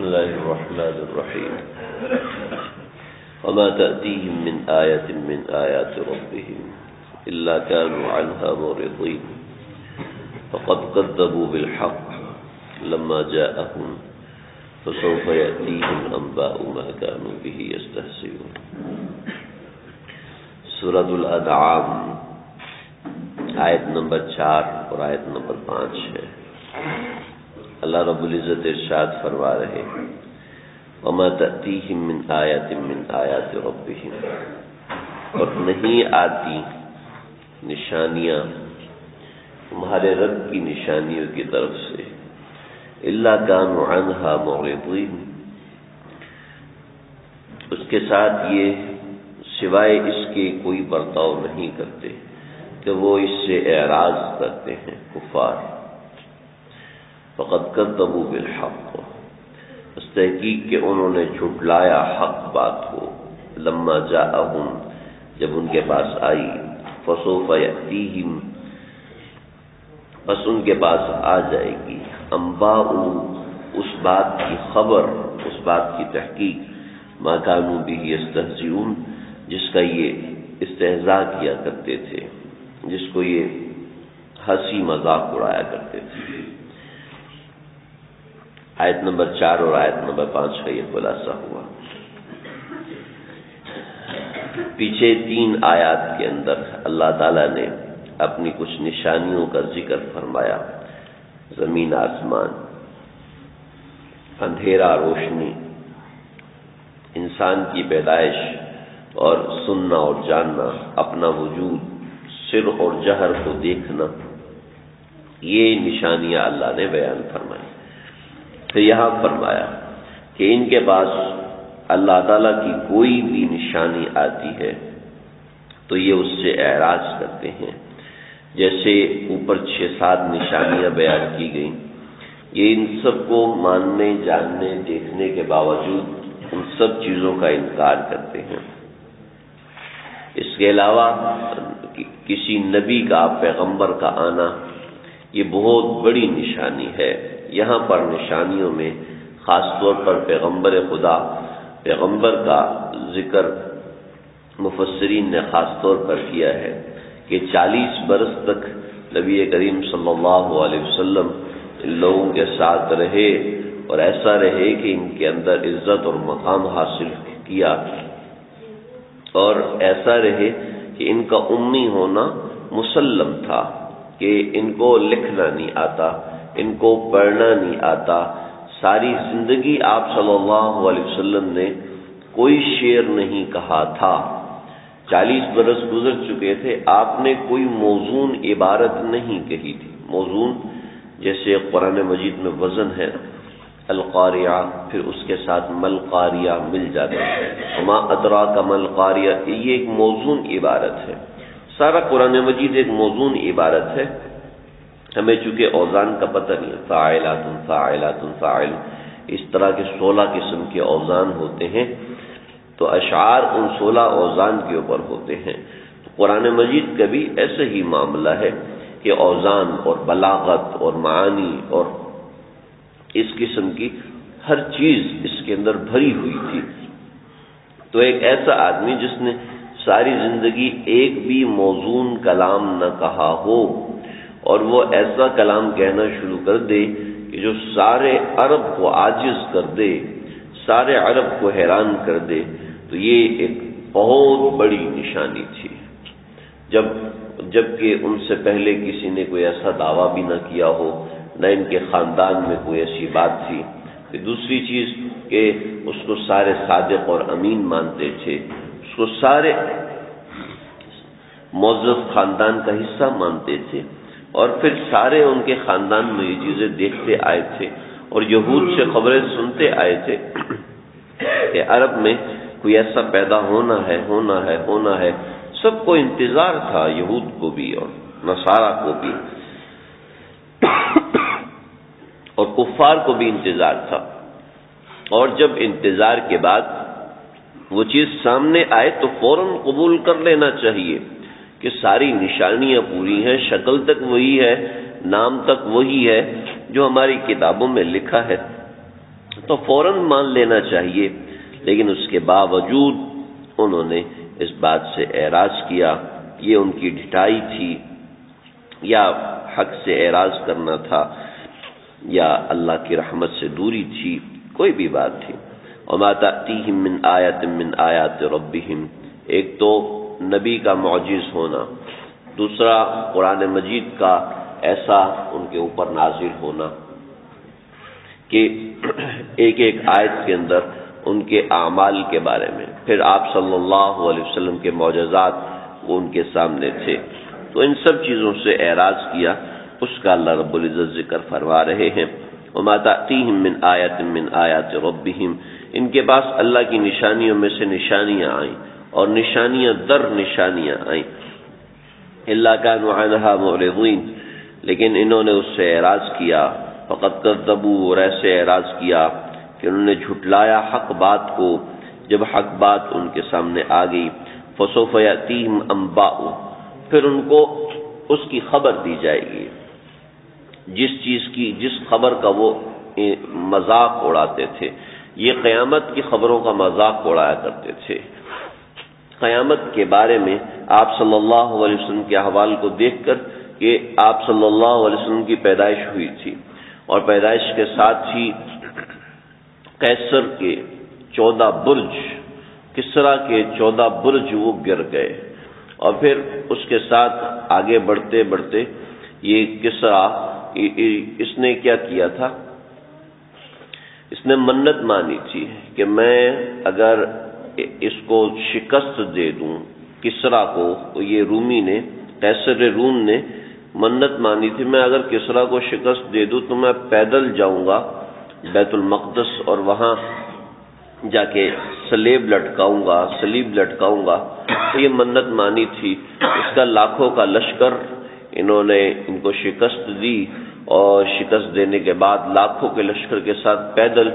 الله الرحمن الرحيم وما تأتيهم من آية من آيات ربهم إلا كانوا عنها معرضين فقد كذبوا بالحق لما جاءهم فسوف يأتيهم أنباء ما كانوا به يستهزئون. سورۃ الانعام آیت نمبر 4 اور آیت نمبر 5 ہے. اللہ رب العزت ارشاد فرما رہے وَمَا تَأْتِيهِم مِّنْ آیَةٍ مِّنْ آیَاتِ رَبِّهِمْ، اور نہیں آتی نشانیاں تمہارے رب کی نشانیوں کی طرف سے إِلَّا كَانُوا عَنْهَا مُعْرِضِينَ، اس کے ساتھ یہ سوائے اس کے کوئی برتاؤ نہیں کرتے کہ وہ اس سے اعراض کرتے ہیں کفار. فقد كذبوا بالحق، اس تحقیق کہ انہوں نے جھٹلایا حق بات کو. لما جاءهم، جب ان کے پاس آئی. فسوف يأتيهم، بس ان کے پاس آ جائے گی. انباء، اس بات کی خبر، اس بات کی تحقیق. ما كانوا به يستهزئون، جس کا یہ استہزاء کیا کرتے تھے، جس کو یہ ہنسی مذاق اڑایا کرتے تھے. آیت نمبر 4 اور آیت نمبر 5 کا یہ خلاصہ ہوا. پیچھے 3 آیات کے اندر اللہ تعالیٰ نے اپنی کچھ نشانیوں کا ذکر فرمایا. زمین آسمان، اندھیرا روشنی، انسان کی پیدائش اور سننا اور جاننا، اپنا وجود، سر اور جہر کو دیکھنا، یہ نشانیاں اللہ نے بیان فرمائی. پھر یہاں فرمایا کہ ان کے پاس اللہ تعالیٰ کی کوئی بھی نشانی آتی ہے تو یہ اس سے اعراض کرتے ہیں. جیسے اوپر 6-7 نشانیاں بیان کی گئیں، یہ ان سب کو ماننے، جاننے، دیکھنے کے باوجود ان سب چیزوں کا انکار کرتے ہیں. اس کے علاوہ کسی نبی کا، پیغمبر کا آنا یہ بہت بڑی نشانی ہے. یہاں پر نشانیوں میں خاص طور پر پیغمبر خدا، پیغمبر کا ذکر مفسرین نے خاص طور پر کیا ہے کہ 40 برس تک نبی کریم صلی اللہ علیہ وسلم ان لوگوں کے ساتھ رہے اور ایسا رہے کہ ان کے اندر عزت اور مقام حاصل کیا، اور ایسا رہے کہ ان کا امی ہونا مسلم تھا کہ ان کو لکھنا نہیں آتا، ان کو پڑھنا نہیں آتا. ساری زندگی آپ صلی اللہ علیہ وسلم نے کوئی شعر نہیں کہا تھا. 40 برس گزر چکے تھے، آپ نے کوئی موزون عبارت نہیں کہی تھی. موزون جیسے قرآن مجید میں وزن ہے القاریہ، پھر اس کے ساتھ مل قاریہ مل جاتا ہے. وما ادراک مل قاریہ، یہ ایک موزون عبارت ہے. سارا قرآن مجید ایک موزون عبارت ہے. ہمیں چونکہ اوزان کا پتہ نہیں ہے، فاعلات فاعلات فاعل، اس طرح کے 16 قسم کے اوزان ہوتے ہیں، تو اشعار ان 16 اوزان کے اوپر ہوتے ہیں. تو قرآن مجید کا بھی ایسا ہی معاملہ ہے کہ اوزان اور بلاغت اور معانی اور اس قسم کی ہر چیز اس کے اندر بھری ہوئی تھی. تو ایک ایسا آدمی جس نے ساری زندگی ایک بھی موزون کلام نہ کہا ہو اور وہ ایسا کلام کہنا شروع کر دے کہ جو سارے عرب کو عاجز کر دے، سارے عرب کو حیران کر دے، تو یہ ایک بہت بڑی نشانی تھی. جبکہ ان سے پہلے کسی نے کوئی ایسا دعویٰ بھی نہ کیا ہو، نہ ان کے خاندان میں کوئی ایسی بات تھی. پھر دوسری چیز کہ اس کو سارے صادق اور امین مانتے تھے، اس کو سارے معزز خاندان کا حصہ مانتے تھے، اور پھر سارے ان کے خاندان میں یہ چیزیں دیکھتے آئے تھے اور یہود سے خبریں سنتے آئے تھے کہ عرب میں کوئی ایسا پیدا ہونا ہے. سب کو انتظار تھا، یہود کو بھی اور نصارہ کو بھی اور کفار کو بھی انتظار تھا. اور جب انتظار کے بعد وہ چیز سامنے آئے تو فوراً قبول کر لینا چاہیے کہ ساری نشانیاں پوری ہیں، شکل تک وہی ہے، نام تک وہی ہے جو ہماری کتابوں میں لکھا ہے. تو فوراً مان لینا چاہیے، لیکن اس کے باوجود انہوں نے اس بات سے اعراض کیا. یہ ان کی ڈھٹائی تھی یا حق سے اعراض کرنا تھا یا اللہ کی رحمت سے دوری تھی، کوئی بھی بات تھی. وما تأتیہم من آیۃ من آیات ربہم، ایک تو نبی کا معجز ہونا، دوسرا قرآن مجید کا ایسا ان کے اوپر نازل ہونا کہ ایک ایک آیت کے اندر ان کے اعمال کے بارے میں، پھر آپ صلی اللہ علیہ وسلم کے معجزات وہ ان کے سامنے تھے. تو ان سب چیزوں سے اعراض کیا، اس کا اللہ رب العزت ذکر فرما رہے ہیں. وما تأتیہم من آیۃ من آیات ربہم، ان کے پاس اللہ کی نشانیوں میں سے نشانیاں آئیں اور نشانیاں در نشانیاں آئیں. الا كانوا عنها معرضین، لیکن انہوں نے اس سے اعراض کیا. فقد کذبوا، اور ایسے اعراض کیا کہ انہوں نے جھٹلایا حق بات کو جب حق بات ان کے سامنے آ گئی. فسوف یأتیہم انباء، پھر ان کو اس کی خبر دی جائے گی، جس چیز کی، جس خبر کا وہ مذاق اڑاتے تھے. یہ قیامت کی خبروں کا مذاق اڑایا کرتے تھے. قیامت کے بارے میں آپ صلی اللہ علیہ وسلم کے احوال کو دیکھ کر کہ آپ صلی اللہ علیہ وسلم کی پیدائش ہوئی تھی اور پیدائش کے ساتھ ہی قیصر کے 14 برج، کسریٰ کے 14 برج وہ گر گئے. اور پھر اس کے ساتھ آگے بڑھتے بڑھتے یہ کسریٰ، اس نے کیا کیا تھا، اس نے منت مانی تھی کہ میں اگر اس کو شکست دے دوں کسریٰ کو، یہ رومی نے، قیصر روم نے منت مانی تھی میں اگر کسریٰ کو شکست دے دوں تو میں پیدل جاؤں گا بیت المقدس اور وہاں جا کے صلیب لٹکاؤں گا. تو یہ منت مانی تھی. اس کا لاکھوں کا لشکر انہوں نے ان کو شکست دی اور شکست دینے کے بعد لاکھوں کے لشکر کے ساتھ پیدل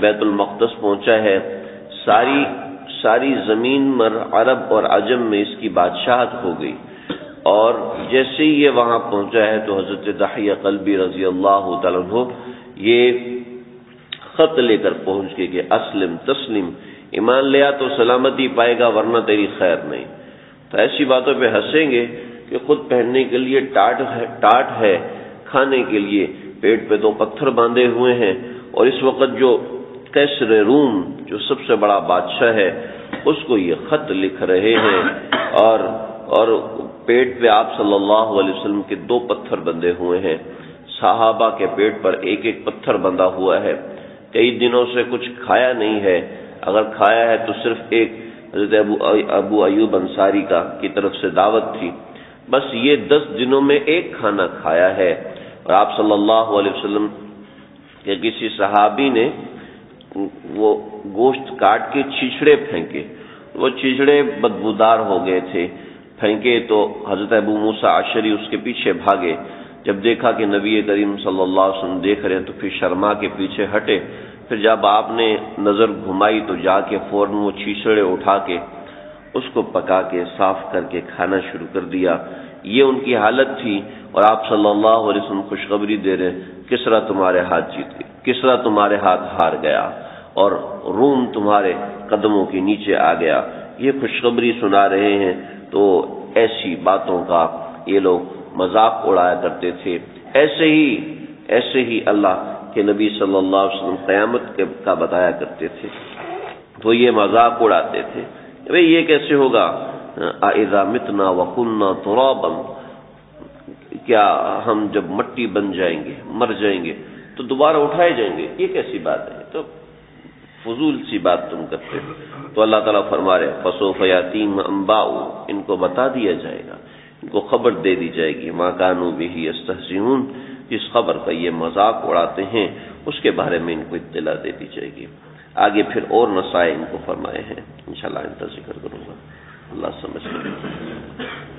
بیت المقدس پہنچا ہے. ساری زمین مر عرب اور عجم میں اس کی بادشاہت ہو گئی. اور جیسے ہی یہ وہاں پہنچا ہے تو حضرت دحیہ قلبی رضی اللہ تعالیٰ عنہ یہ خط لے کر پہنچ گئے کہ اسلم تسلم، ایمان لیا تو سلامتی پائے گا ورنہ تیری خیر نہیں. تو ایسی باتوں پہ ہنسیں گے کہ خود پہننے کے لیے ٹاٹ ہے، کھانے کے لیے پیٹ پہ 2 پتھر باندھے ہوئے ہیں. اور اس وقت جو قیصر روم جو سب سے بڑا بادشاہ ہے اس کو یہ خط لکھ رہے ہیں اور پیٹ پہ آپ صلی اللہ علیہ وسلم کے 2 پتھر بندھے ہوئے ہیں. صحابہ کے پیٹ پر ایک ایک پتھر بندھا ہوا ہے. کئی دنوں سے کچھ کھایا نہیں ہے، اگر کھایا ہے تو صرف ایک حضرت ابو ایوب انصاری کی طرف سے دعوت تھی. بس یہ 10 دنوں میں ایک کھانا کھایا ہے. اور آپ صلی اللہ علیہ وسلم کے کسی صحابی نے وہ گوشت کاٹ کے چھچڑے پھینکے، وہ چھچڑے بدبودار ہو گئے تھے، پھینکے تو حضرت ابو موسیٰ اشعری اس کے پیچھے بھاگے. جب دیکھا کہ نبی کریم صلی اللہ علیہ وسلم دیکھ رہے ہیں تو پھر شرما کے پیچھے ہٹے. پھر جب آپ نے نظر گھمائی تو جا کے فوراً وہ چھیچڑے اٹھا کے اس کو پکا کے صاف کر کے کھانا شروع کر دیا. یہ ان کی حالت تھی. اور آپ صلی اللہ علیہ وسلم خوشخبری دے رہے ہیں کسریٰ تمہارے ہاتھ جیت گئی، کسریٰ تمہارے ہاتھ ہار گیا اور روم تمہارے قدموں کے نیچے آ گیا. یہ خوشخبری سنا رہے ہیں. تو ایسی باتوں کا یہ لوگ مذاق اڑایا کرتے تھے. ایسے ہی اللہ کے نبی صلی اللہ علیہ وسلم قیامت کا بتایا کرتے تھے تو یہ مذاق اڑاتے تھے. بھئی یہ کیسے ہوگا، اذا متنا وکنا ترابا، کیا ہم جب مٹی بن جائیں گے، مر جائیں گے تو دوبارہ اٹھائے جائیں گے؟ یہ کیسی بات ہے، تو فضول سی بات تم کرتے ہو. تو اللہ تعالیٰ فرما رہے فسوف یاتیہم انباء، ان کو بتا دیا جائے گا، ان کو خبر دے دی جائے گی ما کانوا بہ یستہزئون، جس خبر کا یہ مذاق اڑاتے ہیں اس کے بارے میں ان کو اطلاع دے دی جائے گی. آگے پھر اور نصائح ان کو فرمائے ہیں، انشاءاللہ ان کا ذکر کروں گا. اللہ سمجھ